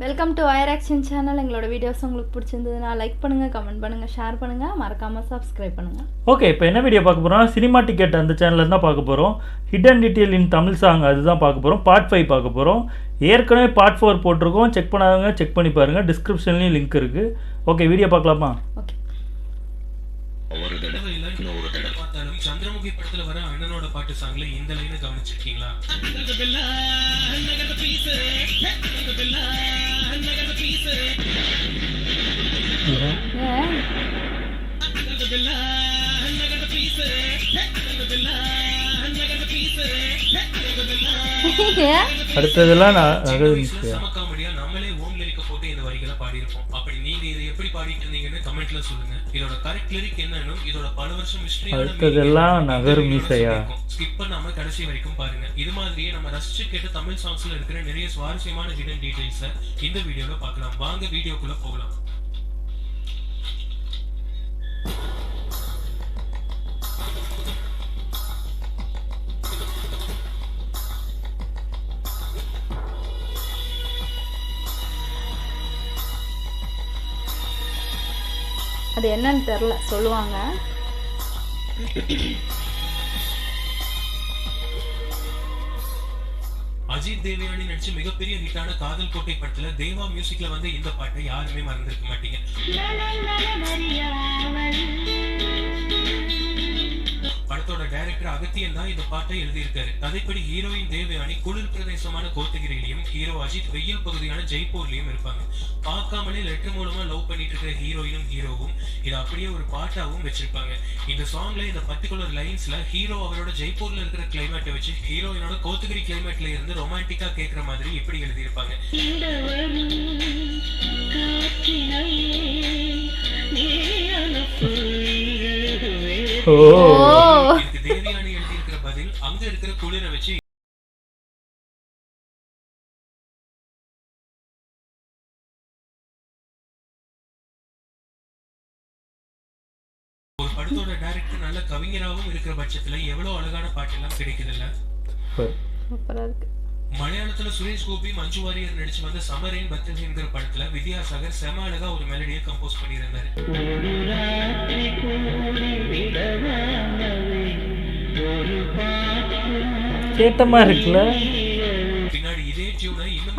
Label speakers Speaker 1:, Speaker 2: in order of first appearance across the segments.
Speaker 1: Welcome to wire action channel. எங்களோட videos உங்களுக்கு பிடிச்சிருந்ததுன்னா லைக் பண்ணுங்கள், கமெண்ட் பண்ணுங்கள், ஷேர் பண்ணுங்கள், மறக்காமல் சப்ஸ்கிரைப் பண்ணுங்கள்.
Speaker 2: ஓகே, இப்போ என்ன வீடியோ பார்க்க போகிறோம்? சினிமா டிக்கெட் அந்த சேனலில் தான் பார்க்க போகிறோம். ஹிடன் டீட்டெயில் இன் தமிழ் சாங் அதுதான் பார்க்க போகிறோம். பார்ட் 5 பார்க்க போகிறோம். ஏற்கனவே பார்ட் 4 போட்டிருக்கோம். செக் பண்ணாதவங்க செக் பண்ணி பாருங்கள். டிஸ்கிரிப்ஷன்லேயும் லிங்க் இருக்குது. ஓகே, வீடியோ பார்க்கலாமா?
Speaker 1: ஓகே.
Speaker 3: ஒரு தடவை இல்ல இன்னொரு தடவை பார்த்தாலும் சந்திரமுகி படத்துல வர அண்ணனோட பாட்டு சாங்ல இந்த லைனை கவனிச்சிருக்கீங்களா?
Speaker 2: அடுத்ததெல்லாம்
Speaker 3: காமெடியா நம்மளே ஓம் லிரிக்க போட்டு இந்த வரிகளை பாடியிருப்போம். அப்படி நீங்க இதை எப்படி பாடிட்டு இருந்தீங்கன்னு கமெண்ட்ல சொல்லுங்க. இதோட கரெக்ட் லிரிக் என்னன்னு இதோட பல வருஷம்
Speaker 2: அடுத்ததெல்லாம் நகர் மீசையா
Speaker 3: ஸ்கிப் பண்ணாம கடைசி வரைக்கும் பாருங்க. இது மாதிரியே நம்ம ரசிச்சு கேட்ட தமிழ் சாங்ஸ்ல இருக்கிற நிறைய சுவாரஸ்யமான ஹிடன் டீடைல்ஸ் இந்த வீடியோல பார்க்கலாம். வாங்க வீடியோக்குள்ள போகலாம்.
Speaker 1: அது என்னன்னு தெரில, சொல்லுவாங்க.
Speaker 3: அஜித் தேவயானி நடிச்சு மிகப்பெரிய ஹிட்டான காதல் கோட்டை படத்துல தேவா மியூசிக்ல வந்து இந்த பாட்டை யாருமே மறந்துருக்க மாட்டீங்க. படத்தோட டைரக்டர் அகத்தியன் தான் இந்த பாட்டை எழுதியிருக்காரு. கதைப்படி ஹீரோயின் தேவயானி குளிர் பிரதேசமான கோத்தகிரியிலையும் ஹீரோ அஜித் வெயில் பகுதியான ஜெய்ப்பூர்லயும் இருப்பாங்க. பார்க்காமலே லெட்டர் மூலமா லவ் பண்ணிட்டு இருக்கிற ஹீரோயினும் ஹீரோவும் இதை அப்படியே ஒரு பாட்டாவும் வச்சிருப்பாங்க. இந்த சாங்ல இந்த பர்டிகுலர் லைன்ஸ்ல ஹீரோ அவரோட ஜெய்ப்பூர்ல இருக்கிற கிளைமேட்டை வச்சு ஹீரோயினோட கோத்தகிரி கிளைமேட்ல இருந்து ரொமான்டிக்கா கேட்கிற மாதிரி இப்படி எழுதியிருப்பாங்க. தேவயானி எழுதியிருக்கிற பதில் அங்க இருக்கிற குளிரை வச்சு ஒரு படத்தோட டைரக்டர் நல்ல கவிஞராகவும் இருக்கிற பட்சத்துல எவ்வளவு அழகான பாட்டெல்லாம் கிடைக்குது இல்ல?
Speaker 1: சூப்பரா இருக்கு.
Speaker 3: மலையாளத்துல சுரேஷ் கோபி, மஞ்சு வாரியர் நடிச்சு வந்த சமரின் பத்திரங்கிற படத்துல வித்யாசாகர் செம அழகா ஒரு மெலடியை கம்போஸ் பண்ணியிருந்தாரு.
Speaker 2: கேட்ட மாதிரி இருக்குல்ல?
Speaker 3: பின்னாடி இதே டியூனை இன்னும்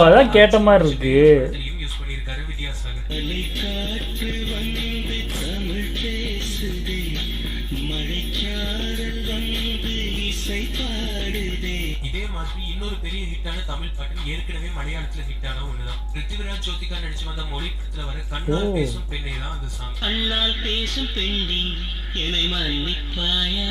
Speaker 2: அதான் கேட்ட மாதிரி இருக்கு.
Speaker 3: யூஸ் பண்ணியிருக்காரு வித்யாசாகர். இதே மாதிரி இன்னொரு பெரிய ஹிட்டான தமிழ் பாட்டு ஏற்கனவே மலையாளத்துல ஹிட்டான ஒண்ணுதான். பிருத்திவிராஜ் ஜோதிகா நடிச்சு வந்த மொழி படத்துல வர கண்ணால் பேசும் பெண்ணே தான் அந்த சாங்.
Speaker 4: கண்ணால் பேசும் பெண்ணே என்னை மன்னிப்பாயா,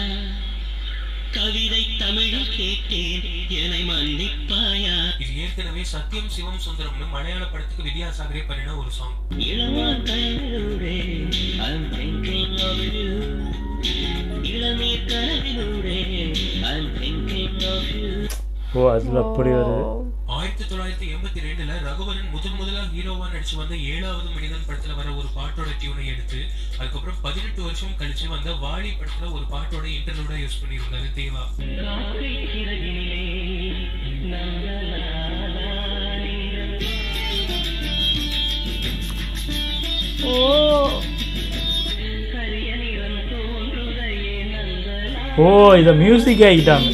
Speaker 4: கவிதை தமிழில் கேட்டேன் என்னை மன்னிப்பாயா.
Speaker 3: இது ஏற்கனவே சத்யம் சிவம் சுந்தரம்னு மலையாள படத்துக்கு வித்யாசாகரே பண்ணின ஒரு song.
Speaker 4: இளமா கனவிலூரே I'm thinking of you, இளநீர் கனவிலூரே I'm thinking of you.
Speaker 2: அதுல அப்படி வருது.
Speaker 3: 1982ல ரகுவரன் முதலா ஹீரோவா நடிச்சு வந்த 7வது மனிதன் படத்துல வர ஒரு பாட்டோட டியூனை எடுத்து அதுக்கப்புறம் 18 வருஷம் கழிச்சு வந்த வாலி படத்துல ஒரு பாட்டோட இன்டர்லூடா யூஸ் பண்ணியிருந்தாரு தேவா.
Speaker 2: இத மியூசிக் ஆகிட்டாங்க.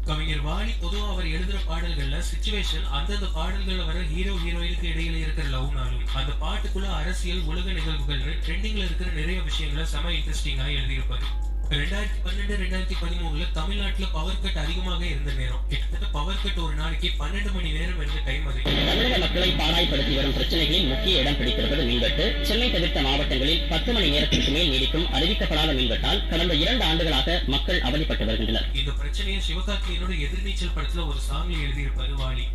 Speaker 3: கவிஞர் வாலி பொதுவா அவர் எழுதுற பாடல்கள்ல சிச்சுவேஷன் அந்தந்த பாடல்கள்ல வர ஹீரோ ஹீரோயினுக்கு இடையில இருக்கிற லவ்னாலும் அந்த பாட்டுக்குள்ள அரசியல் உலக நிகழ்வுகள் ட்ரெண்டிங்ல இருக்கிற நிறைய விஷயங்களை செம இன்ட்ரெஸ்டிங்கா எழுதியிருப்பாரு. 2012-2013 தமிழ்நாட்டுல பவர் கட் அதிகமாக இருந்த நேரம். கிட்டத்தட்ட பவர் கட் ஒரு நாளைக்கு 12 மணி நேரம் இருந்த டைம் அது.
Speaker 4: தமிழக மக்களை பாடாய்படுத்தி வரும் பிரச்சனைகளில் முக்கிய இடம் பிடித்திருப்பது மின்வெட்டு. சென்னை தவிர்த்த மாவட்டங்களில் 10 மணி நேரத்திற்கு மேல் நீடிக்கும் அறிவிக்கப்படாத மின்வெட்டால் கடந்த 2 ஆண்டுகளாக மக்கள் அவதிப்பட்டு வருகின்றனர்.
Speaker 3: இந்த பிரச்சனையை சிவகார்த்திகேயனோட எதிர்நீச்சல் படத்துல ஒரு சாங்ல எழுதியிருப்பாரு வாலி.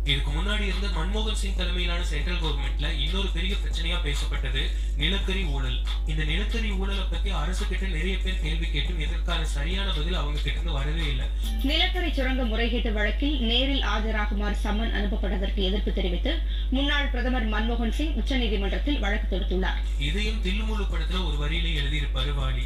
Speaker 3: இதுக்கு முன்னாடி இருந்த மன்மோகன் சிங் தலைமையிலான சென்ட்ரல் கவர்மெண்ட்ல இன்னொரு பெரிய பிரச்சனையா பேசப்பட்டது நிலக்கரி ஊழல். இந்த நிலக்கரி ஊழலை பத்தி அரசு கிட்ட நிறைய பேர் கேள்வி கேட்டும் இதற்கான சரியான பதில் அவங்க கிட்ட இருந்து வரவே இல்லை.
Speaker 5: நிலக்கரி சுரங்க முறைகேட்டு வழக்கில் நேரில் ஆஜராகுமாறு சம்மன் அனுப்பப்பட்டதற்கு எதிர்ப்பு தெரிவித்து முன்னாள் பிரதமர் மன்மோகன் சிங் உச்சநீதிமன்றத்தில் வழக்கு தொடுத்துள்ளார்.
Speaker 3: இதையும் தில்லுமுள்ளு படத்துல ஒரு வரியில எழுதியிருப்பாரு வாலி.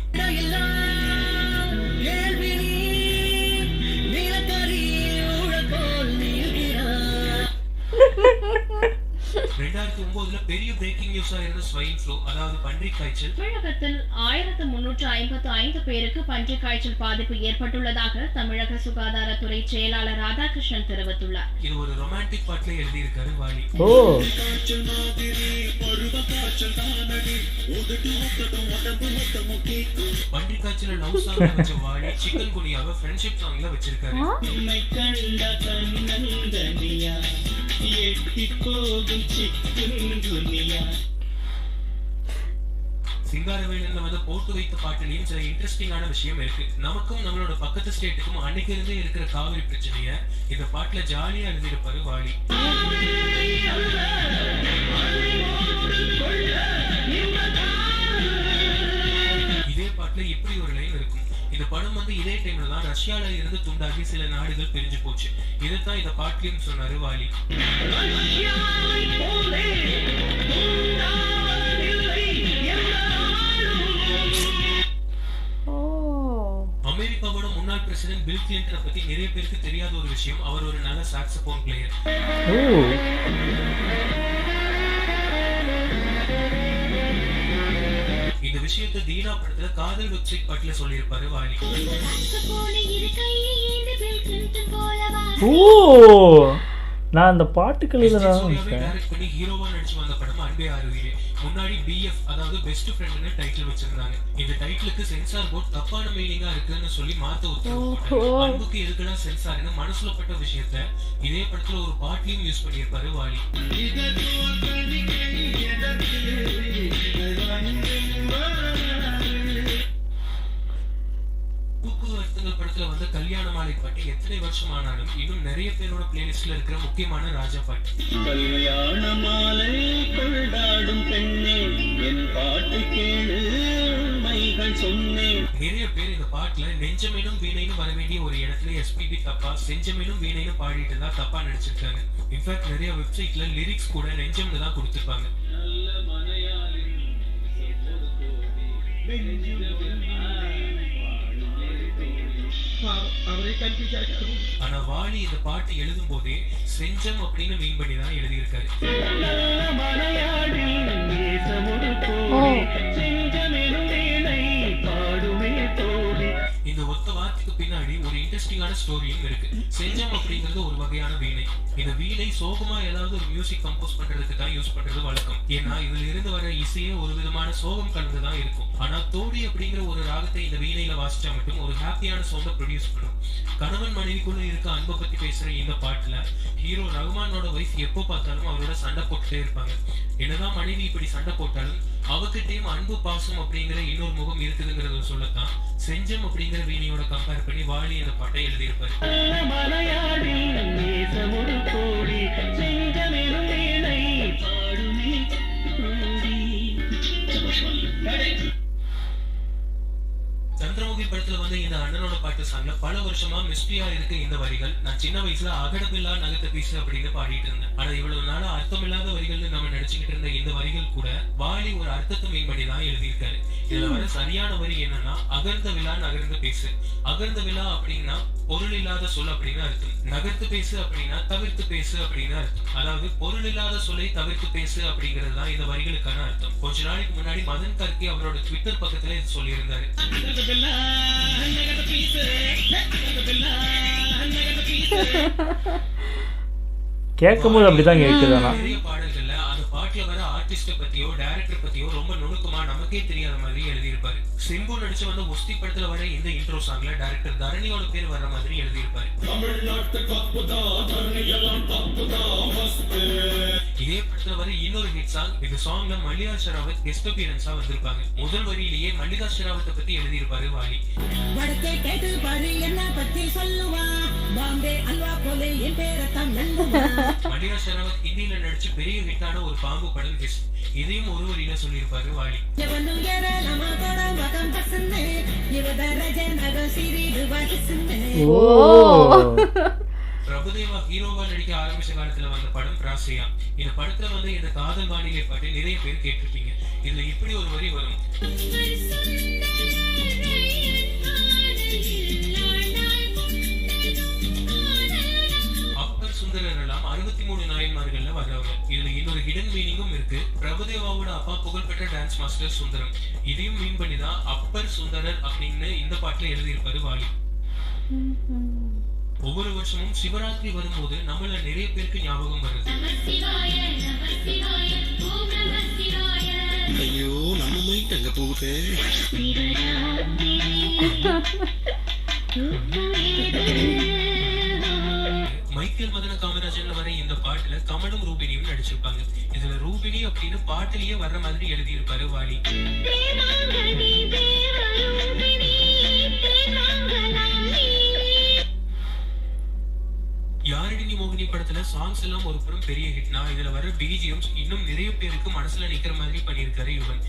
Speaker 3: 2009 பெரிய பிரேக்கிங் நியூஸா இருந்த ஸ்வைன் ஃப்ளூ, அதாவது பன்றிக் காய்ச்சல்.
Speaker 5: தமிழகத்தில் 1355 பேருக்கு பன்றிக் காய்ச்சல் பாதிப்பு ஏற்பட்டுள்ளதாக தமிழக சுகாதாரத்துறை செயலாளர் ராதாகிருஷ்ணன் தெரிவித்துள்ளார்.
Speaker 3: இது ஒரு ரொமான்டிக் பாட்டுல எழுதியிருக்காரு வாலி. பன்றிக் காய்ச்சல லவ் சாங்ல வச்ச வாலி சிக்கன் குனியாவை ஃப்ரெண்ட்ஷிப் சாங்ல வச்சிருக்காரு. சிங்காரவேலன்ல வந்து போட்டு வைத்த பாட்டுலயும் சில இன்ட்ரெஸ்டிங்கான விஷயம் இருக்கு. நமக்கும் நம்மளோட பக்கத்து ஸ்டேட்டுக்கும் அன்னைக்கு இருந்தே இருக்கிற காவிரி பிரச்சனைய இந்த பாட்டுல ஜாலியா எழுதியிருப்பாரு வாலி. இதே பாட்டுல இப்படி ஒரு லைன் இருக்கும். இந்த படம் வந்து இதே டைம்ல தான் ரஷ்யால இருந்து துண்டாகி சில நாடுகள் பிரிஞ்சு போச்சு. இதைத்தான் இந்த பாட்டிலையும் சொன்னாரு வாலி. அமெரிக்காவோட முன்னாள் பிரசிடென்ட் பில் கிளின்டனை பத்தி நிறைய பேருக்கு தெரியாத ஒரு விஷயம், அவர் ஒரு நல்ல சாக்ஸபோன் பிளேயர். இந்த விஷயத்தை தீனா படத்துல காதல் வெப்சைட் பாட்டுல சொல்லியிருப்பாரு வாலி.
Speaker 2: நான் அந்த பாட்டுக்கள்
Speaker 3: டைரக்ட் பண்ணி ஹீரோவா நடிச்சு வந்த படம் அன்பே ஆறுவீரே. முன்னாடி BF அதாவது பெஸ்ட் ஃப்ரெண்ட்னு டைட்டில் வச்சிருந்தாங்க. இந்த டைட்டிலுக்கு சென்சார் போர்ட் தப்பான மீனிங்கா இருக்குன்னு சொல்லி மாத்த உத்தரவு. அன்புக்கு எதுக்குடா சென்சார்னு மனசுல பட்ட விஷயத்த இதே படத்துல ஒரு பாட்லயும் யூஸ் பண்ணியிருப்பாரு வாலி. தூக்குவர்த்தங்கள் படத்துல வந்து கல்யாண மாலை பாட்டு எத்தனை வருஷம் ஆனாலும் இன்னும் நிறைய பேரோட பிளேலிஸ்ட்ல இருக்கிற முக்கியமான ராஜா பாட்டு. கல்யாண மாலை கொண்டாடும் பெண்ணே என் பாட்டு கேளு மைகள் சொன்னேன். நிறைய பேர் இந்த பாட்டுல நெஞ்சமேனும் வீணைன்னு வர வேண்டிய ஒரு இடத்துல SPB தப்பா செஞ்சமேனும் வீணைன்னு பாடிட்டு தான் தப்பா நடிச்சிருக்காங்க. இன்ஃபேக்ட் நிறைய வெப்சைட்ல லிரிக்ஸ் கூட நெஞ்சம்னு தான் கொடுத்திருப்பாங்க. ஆனா வாலி இந்த பாட்டு எழுதும் போதே செஞ்சம் அப்படின்னு மீன் பண்ணி தான் எழுதியிருக்காரு. இந்த ஒத்த வார்த்தைக்கு பின்னாடி ஒரு இன்ட்ரெஸ்டிங்கான ஸ்டோரியும் இருக்கு. செஞ்சம் அப்படிங்கிறது ஒரு வகையான வீணை. இந்த வீணை சோகமா ஏதாவது ஒரு மியூசிக் கம்போஸ் பண்றதுக்கு தான் யூஸ் பண்றது வழக்கம். ஏன்னா இதுல இருந்து வர இசையே ஒரு விதமான சோகம் கலந்துதான் இருக்கும். ஆனா தோடி அப்படிங்கிற ஒரு ராகத்தை இந்த வீணையில வாசிச்சா மட்டும் ஒரு ஹாப்பியான சவுண்ட ப்ரொடியூஸ் பண்ணும். கணவன் மனைவிக்குள்ள இருக்க அன்பை பத்தி பேசுற இந்த பாட்டுல ஹீரோ ரகுமானோட வைஃப் எப்போ பார்த்தாலும் அவரோட சண்டை போட்டுட்டே இருப்பாங்க. என்னதான் மனைவி இப்படி சண்டை போட்டாலும் அவகிட்டையும் அன்பு பாசம் அப்படிங்கிற இன்னொரு முகம் இருக்குதுங்கிறத சொல்லத்தான் செஞ்சம் அப்படிங்கிற வீணையோட கம்பேர் பண்ணி வாலி இந்த பாட்டை எழுதியிருப்பாரு. சந்திரமுகி படத்துல வந்து இந்த அண்ணனோட பாட்டு சாங்ல பல வருஷமா மிஸ்ட்ரியா இருக்கு இந்த வரிகள். நான் சின்ன வயசுல அகடபில்லா நகத்த பீசு அப்படின்னு பாடிட்டு இருந்தேன். ஆனா இவ்வளவு நாளா அர்த்தமில்லாத வரிகள்னு நம்ம நினைச்சுக்கிட்டு இருந்த இந்த வரிகள் கூட வாலி ஒரு அர்த்தத்தை மீன் பண்ணி தான் எழுதியிருக்காரு. இதுல வர சரியான வரி என்னன்னா அகர்ந்த விழா நகர்ந்து பேசு. அகர்ந்த விழா அப்படின்னா பொருள் இல்லாத சொல் அப்படின்னு அர்த்தம். நகர்த்து பேசு அப்படின்னா தவிர்த்து பேசு அப்படின்னு அர்த்தம். அதாவது பொருள் இல்லாத சொல்லை தவிர்த்து பேசு அப்படிங்கிறது தான் இந்த வரிகளுக்கான அர்த்தம். கொஞ்ச நாளைக்கு முன்னாடி மதன் கர்கே அவரோட ட்விட்டர் பக்கத்துல இது சொல்லியிருந்தாரு.
Speaker 2: கேட்கும்போது அப்படிதான் கேட்குது.
Speaker 3: நிறைய பாடல்கள்ல அந்த பாட்டுல வர ஆர்டிஸ்ட பத்தியோ டைரக்டர் பத்தியோ ரொம்ப நுணுக்கமா நமக்கே தெரியாத மாதிரி எழுதியிருப்பாரு. சிம்பு நடிச்சு வந்த ஒஸ்தி படத்துல வர இந்த இன்ட்ரோ சாங்ல டைரக்டர் தரணியோட பேர் வர்ற மாதிரி எழுதியிருப்பாரு. இதே படத்துல வர இன்னொரு ஹிட் சாங். இந்த சாங்ல மல்லிகா ஷெராவத் கெஸ்ட் அப்பியரன்ஸா வந்திருப்பாங்க. முதல் வரியிலேயே மல்லிகா ஷெராவத்தை பத்தி எழுதியிருப்பாரு வாலி. மல்லிகா ஷெராவத் ஹிந்தியில நடிச்சு பெரிய ஹிட்டான ஒரு பாம்பு படம் ஹிட். இதையும் ஒரு வரியில சொல்லியிருப்பாரு வாலி. பிரபுதேவா ஹீரோவா நடிக்க ஆரம்பிச்ச காலத்துல வந்த படம் ராசியா. இந்த படத்துல வந்து இந்த காதல் வானிலை பாட்டு நிறைய பேர் கேட்டிருப்பீங்க. இதுல இப்படி ஒரு வரி வரும். அப்பர் சுந்தரர் எல்லாம் 63 நாயன்மார்கள்ல வர்றவங்க. இதுல இன்னொரு ஹிடன் மீனிங்கும் இருக்கு. பிரபுதேவாவோட அப்பா புகழ்பெற்ற டான்ஸ் மாஸ்டர் சுந்தரம். இதையும் மீன் பண்ணிதான் அப்பர் சுந்தரர் அப்படின்னு இந்த பாட்டுல எழுதியிருப்பாரு வாலி. ஒவ்வொரு வருஷமும் சிவராத்திரி வரும்போது நம்மள நிறைய பேருக்கு ஞாபகம் வருது.
Speaker 6: ஐயோ நம்ம மைண்ட் அங்க போகுது.
Speaker 3: மைக்கேல் மதன காமராஜன்ல வர இந்த பாட்டுல கமலும் ரூபினியும் நடிச்சிருப்பாங்க. இதுல ரூபினி அப்படின்னு பாட்டிலேயே வர்ற மாதிரி எழுதியிருப்பாரு வாலி. யாரடி நீ மோகினி படத்துல சாங்ஸ் எல்லாம் ஒரு புறம் பெரிய ஹிட்னா, இதுல வர பிஜிஎம்ஸ் இன்னும் நிறைய பேருக்கு மனசுல நிக்கிற மாதிரி பண்ணியிருக்காரு யுவன்.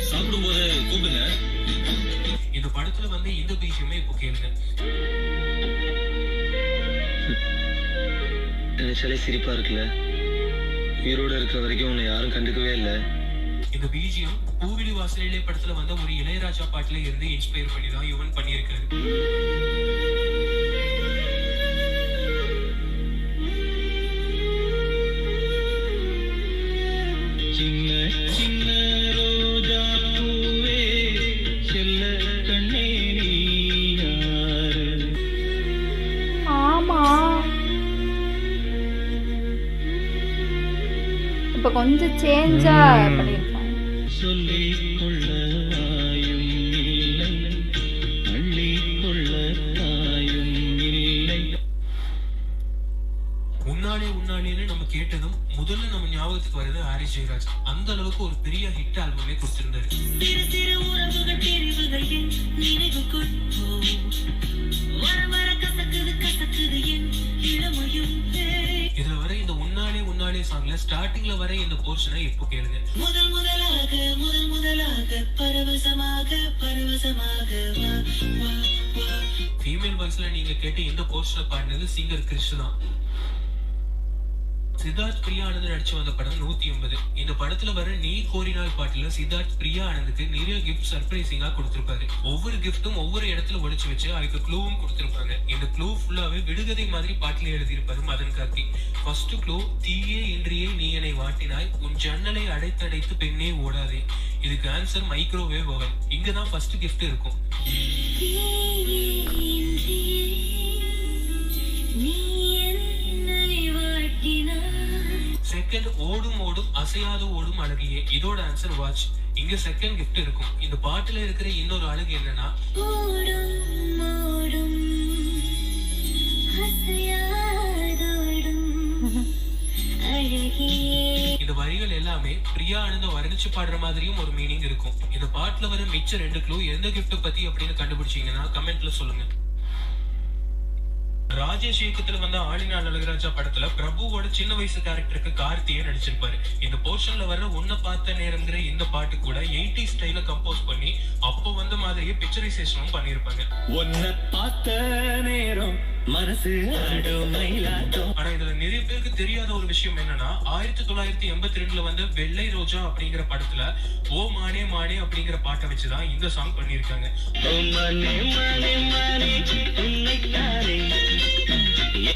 Speaker 6: சாப்பிடும் போது கூப்பிடுங்க.
Speaker 3: இந்த படத்துல வந்து இந்த பிஜிஎம்மே இப்போ கேளுங்க.
Speaker 6: நினைச்சாலே சிரிப்பா இருக்குல்ல. உயிரோட இருக்கிற வரைக்கும் உன்னை யாரும் கண்டுக்கவே இல்லை.
Speaker 3: இந்த பிஜிஎம் பூவிலி வாசலிலே படத்துல வந்த ஒரு இளையராஜா பாட்டுல இருந்து இன்ஸ்பயர் பண்ணி தான் யுவன் பண்ணியிருக்காரு.
Speaker 6: சின்ன சின்ன ரோஜா பூவே செல்ல கண்ணே நீ யாரு.
Speaker 1: ஆமா, இப்ப கொஞ்சம் சேஞ்சா பண்ணிருக்காங்க.
Speaker 6: சொல்லி கொள்ள ஆயும் இல்லை, அள்ளி கொள்ள ஆயும் இல்லை.
Speaker 3: உன்னாலே உன்னாலேன்னு நம்ம கேட்டதும் முதல்ல நம்ம ஞாபகத்துக்கு வருது ஹாரிஸ் ஜெயராஜ். அந்த அளவுக்கு ஒரு பெரிய ஹிட் ஆல்பமே கொடுத்திருந்தாரு. இதுல வர இந்த உன்னாலே உன்னாலே சாங்ல ஸ்டார்டிங்ல வர இந்த போர்ஷனை இப்போ கேளுங்க.
Speaker 7: முதல் முதலாக பரவசமாக
Speaker 3: ஃபீமேல் வாய்ஸ்ல நீங்க கேட்ட இந்த போர்ஷனை பாடினது சிங்கர் கிறிஷ் தான். சித்தார்த் பிரியா ஆனந்த் நடிச்சு வந்த படம் 180. இந்த படத்துல வர நீ கோரினால் பாட்டுல சித்தார்த் பிரியா ஆனந்துக்கு நிறைய கிஃப்ட் சர்ப்ரைசிங்கா கொடுத்திருப்பாரு. ஒவ்வொரு கிஃப்டும் ஒவ்வொரு இடத்துல ஒளிச்சு வச்சு அதுக்கு க்ளூவும் கொடுத்திருப்பாங்க. இந்த க்ளூ ஃபுல்லாவே விடுகதை மாதிரி பாட்டுல எழுதியிருப்பாரு மதன் கார்த்தி. ஃபர்ஸ்ட் க்ளூ, தீயே இன்றியே நீ என்னை வாட்டினாய், உன் ஜன்னலை அடைத்தடைத்து பெண்ணே ஓடாதே. இதுக்கு ஆன்சர் மைக்ரோவேவ் ஓவன். இங்கதான் ஃபர்ஸ்ட் கிஃப்ட் இருக்கும். செகண்ட், ஓடும் ஓடும் அசையாது ஓடும் அழகியே. இதோட ஆன்சர் வாட்ச். இங்க செகண்ட் கிஃப்ட் இருக்கும். இந்த பாட்டுல இருக்கிற இன்னொரு அழகு என்னன்னா, இந்த வரிகள் எல்லாமே பிரியா ஆனந்த வர்ணிச்சு பாடுற மாதிரியும் ஒரு மீனிங் இருக்கும். இந்த பாட்டுல வர மிச்ச 2 க்ளூ எந்த கிஃப்ட் பத்தி அப்படின்னு கண்டுபிடிச்சீங்கன்னா கமெண்ட்ல சொல்லுங்க. ராஜேஷ் இயக்கத்துல வந்த ஆளினால் அழகராஜா படத்துல பிரபுவோட சின்ன வயசு கேரக்டருக்கு கார்த்தியே நடிச்சிருப்பாரு. இந்த போர்ஷன்ல வர உன்னை பார்த்த நேரம்ங்கிற இந்த பாட்டு கூட 80s ஸ்டைல கம்போஸ் பண்ணி அப்போ வந்த மாதிரியே பிக்சரைசேஷனும் பண்ணிருப்பாங்க.
Speaker 6: உன்னை பார்த்த நேரம் மனசு
Speaker 3: ஆனா இதுல நிறைய பேருக்கு தெரியாத ஒரு விஷயம் என்னன்னா, 1982ல வந்த வெள்ளை ரோஜா அப்படிங்கிற படத்துல ஓ மானே மானே அப்படிங்கிற பாட்டை வச்சுதான் இந்த சாங் பண்ணிருக்காங்க.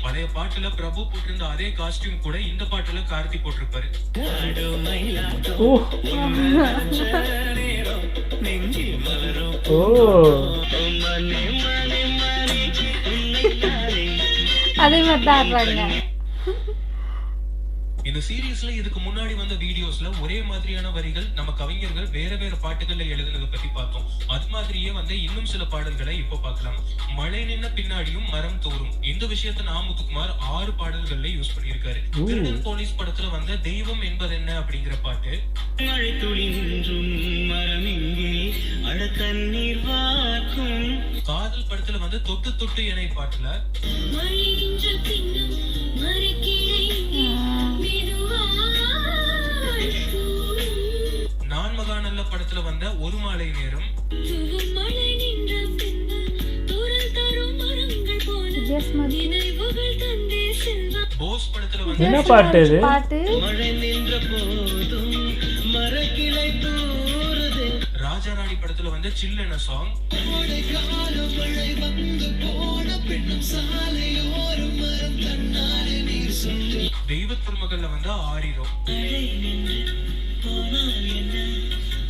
Speaker 3: பழைய பாட்டுல பிரபு போட்டிருந்த அதே காஸ்டியூம் கூட இந்த பாட்டுல கார்த்தி போட்டிருப்பாரு.
Speaker 1: அதே மாதிரி தான் ஆடுறாங்க.
Speaker 3: இந்த சீரியஸ்ல இதுக்கு முன்னாடி வந்த வீடியோஸ்ல ஒரே மாதிரியான வரிகள் நம்ம கவிஞர்கள் வேற வேற பாட்டுகள்ல எழுதுனதை பத்தி பார்த்தோம். அது மாதிரியே வந்து இன்னும் சில பாடல்களை இப்ப பார்க்கலாம். மழை நின்ன பின்னாடியும் மரம் தோறும் இந்த விஷயத்த முத்துக்குமார் 6 பாடல்கள்ல யூஸ் பண்ணியிருக்காரு. திருடன் போலீஸ் படத்துல வந்த தெய்வம் என்பது என்ன அப்படிங்கிற பாட்டு,
Speaker 7: மழை துளி நின்றும் மரம் இங்கே அட கண்ணீர் வாக்கும்,
Speaker 3: காதல் படத்துல வந்து தொட்டு தொட்டு எனை பாட்டுல,
Speaker 7: மழை நின்ற பின்னும் மரக்கிளை மெதுவாய் தூவும்,
Speaker 3: நான் மகாநல்ல படத்துல வந்த ஒரு மாலை நேரம்,
Speaker 7: தூவும் மழை நின்ற பின்னும் தூறல் தரும் மரங்கள் போல நினைவுகள் தந்தே செல்வா,
Speaker 3: போஸ் படத்துல
Speaker 2: என்ன
Speaker 3: வந்து
Speaker 2: பாட்டு இது?
Speaker 1: பாட்டு
Speaker 7: மழை நின்ற போதும் மரக்கிளை தூறுது,
Speaker 3: ராஜாராணி படத்துல வந்து சில்லென சாங்,
Speaker 7: மழை வந்து போன பின்னும் சாலையோரம் மரம் தன்னாலே நீர் சொல்லி,
Speaker 3: தெய்வ திருமகள்ல வந்து ஆரிரோ,
Speaker 7: மழை நின்று போனால் என்ன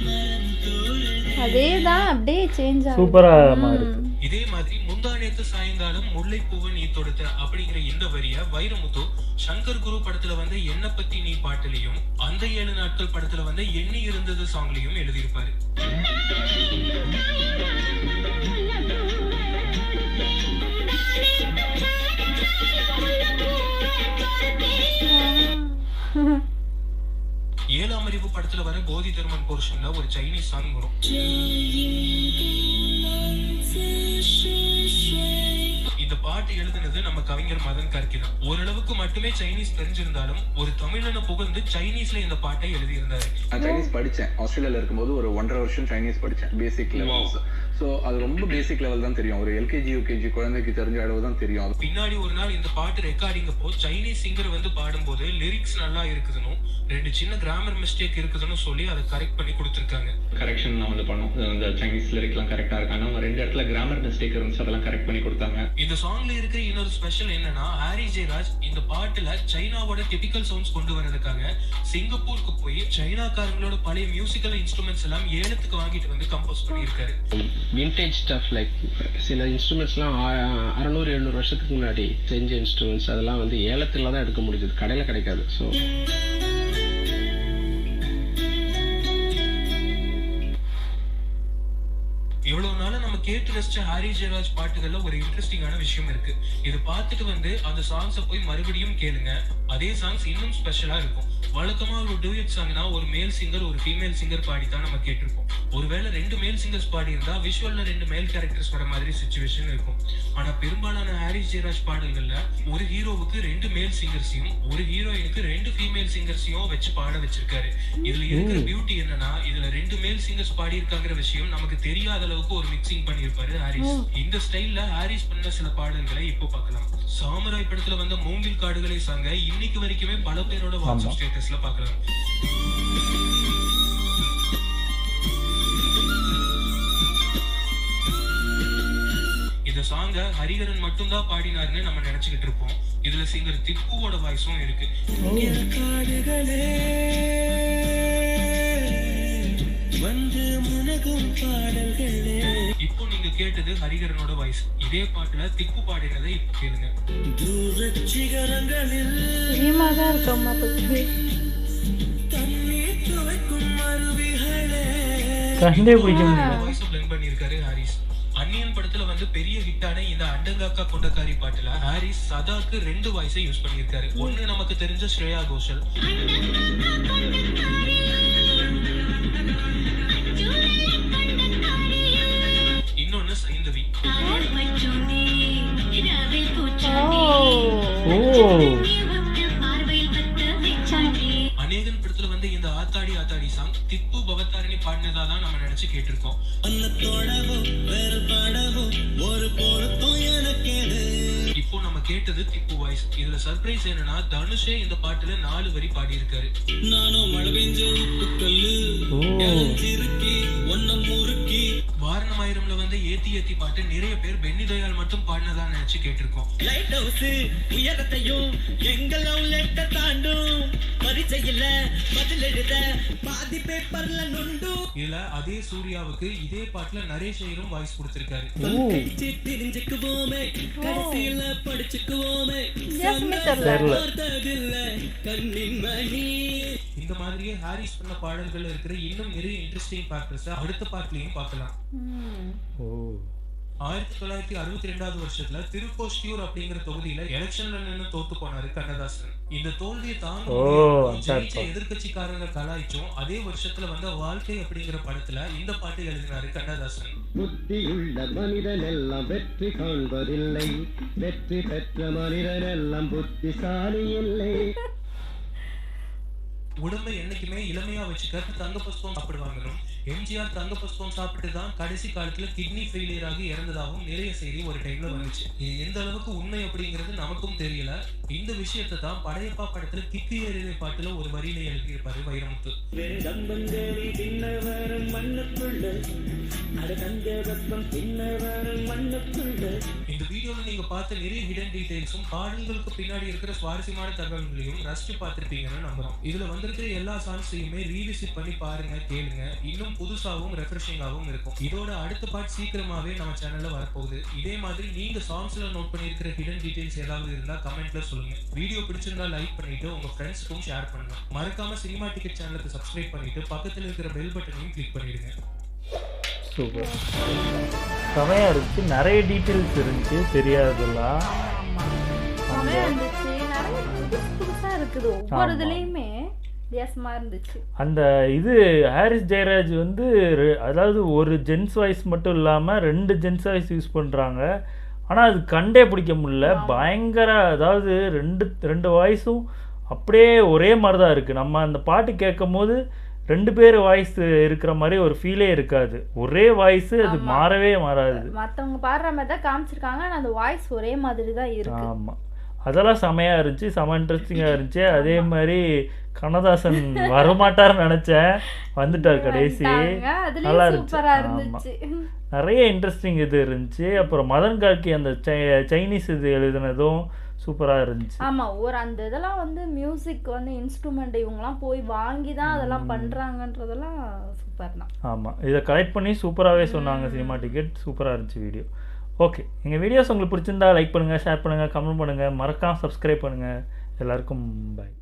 Speaker 7: மரம் தூறுது.
Speaker 1: அதேதான் அப்படியே சேஞ்ச் ஆகும்.
Speaker 2: சூப்பரா மாறுது.
Speaker 3: இதே மாதிரி முந்தானேத்து சாயங்காலம் முல்லைப்பூவை நீ தொடுத்த அப்படிங்கிற இந்த வரிய வைரமுத்து சங்கர் குரு படத்துல வந்து என்ன பத்தி நீ பாட்டுலயும் அந்த 7 நாட்கள் படத்துல வந்து எண்ணி இருந்தது சாங்லயும் எழுதியிருப்பாரு. ஏழாம் அறிவு படத்துல வர கோதி தர்மன் போர்ஷன்ல ஒரு சைனீஸ் சாங் வரும். இந்த பாட்டு எழுதுனது நம்ம கவிஞர் மதன் கார்கி தான். ஓரளவுக்கு மட்டுமே சைனீஸ் தெரிஞ்சிருந்தாலும் ஒரு தமிழனை புகழ்ந்து சைனீஸ்ல இந்த பாட்டை எழுதியிருந்தாரு.
Speaker 8: நான் சைனீஸ் படித்தேன். ஆஸ்திரேலியாவில் இருக்கும்போது ஒரு 1.5 வருஷம் சைனீஸ் படித்தேன், பேசிக் லெவல்ஸ். ஸோ அது ரொம்ப பேசிக் லெவல் தான் தெரியும். ஒரு எல்கேஜி யூகேஜி குழந்தைக்கு தெரிஞ்ச அளவு தான் தெரியும்.
Speaker 3: பின்னாடி ஒரு நாள் இந்த பாட்டு ரெக்கார்டிங் அப்போ சைனீஸ் சிங்கர் வந்து பாடும்போது லிரிக்ஸ் நல்லா இருக்குதுன்னு 2 சின்ன கிராமர் மிஸ்டேக் இருக்குதுன்னு சொல்லி அதை கரெக்ட் பண்ணி கொடுத்துருக்காங்க.
Speaker 9: கரெக்ஷன் நான் வந்து பண்ணோம். இந்த சைனீஸ் லிரிக்லாம் கரெக்டா இருக்காங்க. அவங்க 2 இடத்துல கிராமர் மிஸ்டேக் இருந்துச்சு, அதெல்லாம் கரெக்ட் பண்ணி கொடுத்தாங்க.
Speaker 3: இந்த சாங்ல இருக்க இன்னொரு ஸ்பெஷல் என்னன்னா, ஹாரி ஜெயராஜ் இந்த பாட்டுல சைனாவோட டிபிக்கல் சவுண்ட்ஸ் கொண்டு வரதுக்காக சிங்கப்பூருக்கு போய் சைனாக்காரங்களோட பழைய மியூசிக்கல் இன்ஸ்ட்ருமெண்ட்ஸ் எல்லாம் ஏலத்துக்கு வாங்கிட்டு வந்து கம்போஸ் பண்ணியிருக்காரு.
Speaker 10: விண்டேஜ் ஸ்டஃப் லைக் சில இன்ஸ்ட்ருமெண்ட்ஸ்லாம் 600-700 வருஷத்துக்கு முன்னாடி செஞ்ச இன்ஸ்ட்ருமெண்ட்ஸ் அதெல்லாம் வந்து ஏலத்தில் தான் எடுக்க முடிஞ்சது, கடையில் கிடைக்காது. ஸோ
Speaker 3: இவ்வளவு நாள நம்ம கேட்டு ரசிச்ச ஹாரி ஜெயராஜ் பாட்டுகள்ல ஒரு இன்ட்ரெஸ்டிங்கான விஷயம் இருக்கு. இது பார்த்துட்டு வந்து அந்த சாங்ஸை போய் மறுபடியும் கேளுங்க. அதே சாங்ஸ் இன்னும் ஸ்பெஷலா இருக்கும். வழக்கமா ஒரு டூயட் சாங்னா ஒரு மேல் சிங்கர் ஒரு ஃபீமேல் சிங்கர் பாடித்தான் நம்ம கேட்டிருப்போம். ஒருவேளை 2 மேல் சிங்கர்ஸ் பாடி இருந்தா விஷுவல்ல 2 மேல் கேரக்டர்ஸ் வர மாதிரி சிச்சுவேஷன் இருக்கும். ஆனா பெரும்பாலான ஹாரி ஜெயராஜ் பாடல்கள்ல ஒரு ஹீரோவுக்கு 2 மேல் சிங்கர்ஸையும் ஒரு ஹீரோயினுக்கு 2 ஃபீமேல் சிங்கர்ஸையும் வச்சு பாட வச்சிருக்காரு. இதுல இருக்கிற பியூட்டி என்னன்னா, இதுல 2 மேல் சிங்கர்ஸ் பாடி இருக்காங்கிற விஷயம் நமக்கு தெரியாத அளவுக்கு ஒரு மிக்சிங் பண்ணியிருப்பாரு ஹாரிஸ். இந்த ஸ்டைல்ல ஹாரிஸ் பண்ண சில பாடல்களை இப்போ பார்க்கலாம். சாமுராய் படத்துல வந்த மூங்கில் காடுகளை சாங்க இன்னைக்கு வரைக்குமே பல பேரோட வாட்ஸ்அப் ஸ்டேட்டஸ்ல பார்க்கலாம். இந்த சாங்க ஹரிஹரன் மட்டும்தான் பாடினாருன்னு நம்ம நினைச்சுக்கிட்டு இருப்போம். இதுல சிங்கர் திப்புவோட வாய்ஸும் இருக்கு. இப்போ நீங்க கேட்டது ஹரிஹரனோட வாய்ஸ். இதே பாட்டுல திப்பு பாடினதை இப்போ கேளுங்க.
Speaker 1: தான் இருக்கோம்மா பத்தி
Speaker 2: கண்டே பிடிக்கும்.
Speaker 3: வாய்ஸ் பிளெண்ட் பண்ணியிருக்காரு ஹாரிஸ். அன்னியன் படத்துல வந்து பெரிய ஹிட்டான இந்த அண்டங்காக்கா கொண்டக்காரி பாட்டுல ஹாரிஸ் சதாக்கு 2 வாய்ஸை யூஸ் பண்ணியிருக்காரு. ஒன்னு நமக்கு தெரிஞ்ச ஸ்ரேயா கோஷல், இன்னொன்னு சைந்தவி. அநேகன் படத்துல வந்து இந்த ஆத்தாடி ஆத்தாடி சாங் திப்பு பவத்தாரிணி பாடினதா தான் நம்ம நினைச்சு கேட்டிருக்கோம். இப்போ நம்ம கேட்டது திப்பு வாய்ஸ். இதுல சர்ப்ரைஸ் என்னன்னா, தனுஷே இந்த பாட்டுல 4 வரி பாடி இருக்காரு. வாரணமாயிரம்ல வந்து ஏத்தி ஏத்தி பாட்டு நிறைய பேர் பென்னி தயாள் மட்டும் பாடினதா நினைச்சு கேட்டிருக்கோம்.
Speaker 11: லைட் ஹவுஸ் உயரத்தையும் எங்கள் லெட்டர் தாண்டும் பரிச்சையில பதில் எழுத பாதி பேப்பர்ல நுண்டு.
Speaker 3: இதுல அதே சூர்யாவுக்கு இதே பாட்டுல நரேஷ் ஐயரும் வாய்ஸ் கொடுத்திருக்காரு.
Speaker 11: தெரிஞ்சுக்குவோமே கடைசியில படிச்சுக்குவோமே கண்ணின் மணி.
Speaker 3: இந்த மாதிரியே ஹாரிஸ் பண்ண பாடல்கள் இருக்கிற இன்னும் நிறைய இன்ட்ரெஸ்டிங் ஃபேக்டர்ஸ் அடுத்த பாட்டுலயும் பார்க்கலாம். 1962 வருஷத்துல திருக்கோஷ்டியூர் அப்படிங்கிற தொகுதியில எலெக்ஷன்ல நின்று தோத்து போனாரு கண்ணதாசன். இந்த தோல்வியை தாங்க எதிர்கட்சிக்காரங்க கலாய்ச்சும் அதே வருஷத்துல வந்த வாழ்க்கை அப்படிங்கிற படத்துல இந்த பாட்டு எழுதினாரு கண்ணதாசன்.
Speaker 11: புத்தியுள்ள மனிதன் எல்லாம் வெற்றி காண்பதில்லை, வெற்றி பெற்ற மனிதன் எல்லாம் புத்திசாலி இல்லை.
Speaker 3: உடம்பை என்னைக்குமே இளமையா வச்சுக்க தங்க புஷ்பம் சாப்பிடுவாங்கன்னு எம்ஜிஆர் தங்க புஷ்பம் சாப்பிட்டு தான் கடைசி காலத்துல கிட்னி ஃபெயிலியர் ஆகி இறந்ததாகவும் நிறைய செய்தி ஒரு டைம்ல வந்துச்சு. இது எந்த அளவுக்கு உண்மை அப்படிங்கிறது நமக்கும் தெரியல. இந்த விஷயத்தை தான் படையப்பா படத்துல கிப்பி எறிவை பாட்டுல ஒரு வரியில எழுதியிருப்பாரு வைரமுத்து. இந்த வீடியோல நீங்க பார்த்த நிறைய ஹிடன் டீடைல்ஸும் பாடல்களுக்கு பின்னாடி இருக்கிற சுவாரஸ்யமான தகவல்களையும் ரசிச்சு பார்த்திருப்பீங்கன்னு நம்புறோம். இதுல வந்திருக்கிற எல்லா சாங்ஸையுமே ரீவிசிட் பண்ணி பாருங்க, கேளுங்க. இன்னும் புதுசாகவும் ரெஃப்ரெஷிங்காகவும் இருக்கும். இதோட அடுத்த பார்ட் சீக்கிரமாவே நம்ம சேனல்ல வரப்போகுது. இதே மாதிரி நீங்க சாங்ஸ்ல நோட் பண்ணியிருக்கிற ஹிடன் டீடைல்ஸ் ஏதாவது இருந்தா கமெண்ட்ல சொல்லுங்க. வீடியோ பிடிச்சிருந்தா லைக் பண்ணிட்டு உங்க ஃப்ரெண்ட்ஸ்க்கும் ஷேர் பண்ணுங்க. மறக்காம சினிமா டிக்கெட் சேனலுக்கு சப்ஸ்கிரைப் பண்ணிட்டு பக்கத்துல இருக்கிற பெல் பட்டனையும் கிளிக் பண்ணிடுங்க.
Speaker 2: சூப்பர், செமையா இருந்துச்சு. நிறைய டீட்டெயில்ஸ் இருந்துச்சு, தெரியாததெல்லாம்
Speaker 1: புதுசா இருக்குது. ஒவ்வொரு இதுலயுமே வித்தியாசமா இருந்துச்சு.
Speaker 2: அந்த இது ஹாரிஸ் ஜெயராஜ் வந்து அதாவது ஒரு ஜென்ஸ் வாய்ஸ் மட்டும் இல்லாமல் 2 ஜென்ஸ் வாய்ஸ் யூஸ் பண்ணுறாங்க. ஆனால் அது கண்டே பிடிக்க முடியல. பயங்கர, அதாவது ரெண்டு வாய்ஸும் அப்படியே ஒரே மாதிரி தான் இருக்குது. நம்ம அந்த பாட்டு கேட்கும் போது 2 பேர் வாய்ஸ் இருக்கிற மாதிரி ஒரு ஃபீலே இருக்காது. ஒரே வாய்ஸ், அது மாறவே மாறாது.
Speaker 1: மற்றவங்க பாடுற மாதிரி தான் காமிச்சிருக்காங்க, ஆனால் அந்த வாய்ஸ் ஒரே மாதிரி தான் இருக்கு.
Speaker 2: ஆமாம், அதெல்லாம் செமையாக இருந்துச்சு, செம இன்ட்ரெஸ்டிங்காக இருந்துச்சு. அதே மாதிரி கண்ணதாசன் வரமாட்டார்னு நினச்சேன், வந்துட்டார் கடைசி. நல்லா இருந்துச்சு. நிறைய இன்ட்ரெஸ்டிங் இது இருந்துச்சு. அப்புறம் மதன் கார்கி அந்த சைனீஸ் இது எழுதுனதும் சூப்பராக இருந்துச்சு.
Speaker 1: ஆமாம், அந்த இதெல்லாம் வந்து மியூசிக் வந்து இன்ஸ்ட்ருமெண்ட் இவங்கெல்லாம் போய் வாங்கி தான் அதெல்லாம் பண்ணுறாங்கன்றதெல்லாம் சூப்பர் தான்.
Speaker 2: ஆமாம், இதை கலெக்ட் பண்ணி சூப்பராகவே சொன்னாங்க. சினிமா டிக்கெட் சூப்பராக இருந்துச்சு வீடியோ. ஓகே, எங்கள் வீடியோஸ் உங்களுக்கு பிடிச்சிருந்தா லைக் பண்ணுங்கள், ஷேர் பண்ணுங்கள், கமெண்ட் பண்ணுங்கள், மறக்காமல் சப்ஸ்கிரைப் பண்ணுங்கள். எல்லாருக்கும் பாய்.